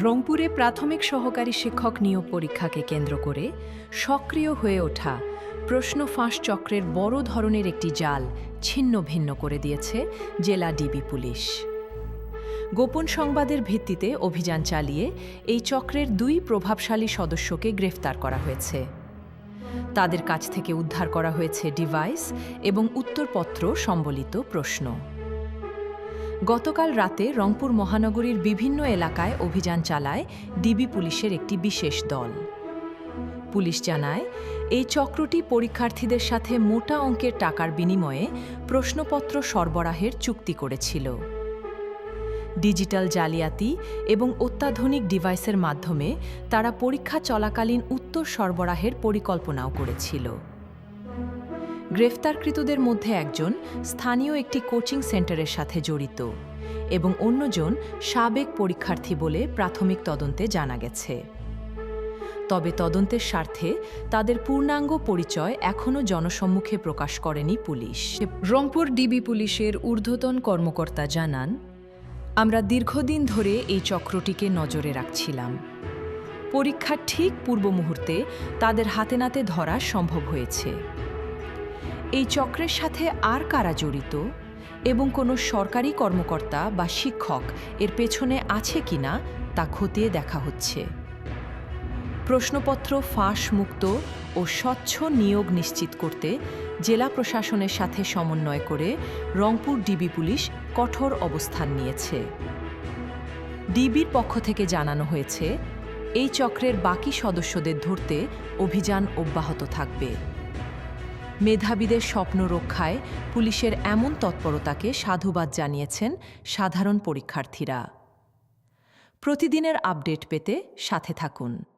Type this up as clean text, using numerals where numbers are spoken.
রংপুরে প্রাথমিক সহকারী শিক্ষক নিয়োগ পরীক্ষাকে কেন্দ্র করে সক্রিয় হয়ে ওঠা প্রশ্ন ফাঁস চক্রের বড় ধরনের একটি জাল ছিন্ন ভিন্ন করে দিয়েছে জেলা ডিবি পুলিশ। গোপন সংবাদের ভিত্তিতে অভিযান চালিয়ে এই চক্রের 2 প্রভাবশালী সদস্যকে গ্রেফতার করা হয়েছে। তাদের কাছ থেকে উদ্ধার করা হয়েছে ডিভাইস এবং উত্তরপত্র সম্বলিত প্রশ্ন। গতকাল রাতে রংপুর মহানগরীর বিভিন্ন এলাকায় অভিযান চালায় ডিবি পুলিশের একটি বিশেষ দল। পুলিশ জানায়, এই চক্রটি পরীক্ষার্থীদের সাথে মোটা অঙ্কের টাকার বিনিময়ে প্রশ্নপত্র সরবরাহের চুক্তি করেছিল। ডিজিটাল জালিয়াতি এবং অত্যাধুনিক ডিভাইসের মাধ্যমে তারা পরীক্ষা চলাকালীন উত্তর সরবরাহের পরিকল্পনাও করেছিল। গ্রেফতারকৃতদের মধ্যে একজন স্থানীয় একটি কোচিং সেন্টারের সাথে জড়িত এবং অন্যজন সাবেক পরীক্ষার্থী বলে প্রাথমিক তদন্তে জানা গেছে। তবে তদন্তের স্বার্থে তাদের পূর্ণাঙ্গ পরিচয় এখনও জনসম্মুখে প্রকাশ করেনি পুলিশ। রংপুর ডিবি পুলিশের ঊর্ধ্বতন কর্মকর্তা জানান, আমরা দীর্ঘদিন ধরে এই চক্রটিকে নজরে রাখছিলাম। পরীক্ষার ঠিক পূর্ব মুহূর্তে তাদের হাতে নাতে ধরা সম্ভব হয়েছে। এই চক্রের সাথে আর কারা জড়িত এবং কোনো সরকারি কর্মকর্তা বা শিক্ষক এর পেছনে আছে কিনা তা খতিয়ে দেখা হচ্ছে। প্রশ্নপত্র ফাঁস মুক্ত ও স্বচ্ছ নিয়োগ নিশ্চিত করতে জেলা প্রশাসনের সাথে সমন্বয় করে রংপুর ডিবি পুলিশ কঠোর অবস্থান নিয়েছে। ডিবির পক্ষ থেকে জানানো হয়েছে, এই চক্রের বাকি সদস্যদের ধরতে অভিযান অব্যাহত থাকবে। মেধাবীদের স্বপ্ন রক্ষায় পুলিশের এমন তৎপরতাকে সাধুবাদ জানিয়েছেন সাধারণ পরীক্ষার্থীরা। প্রতিদিনের আপডেট পেতে সাথে থাকুন।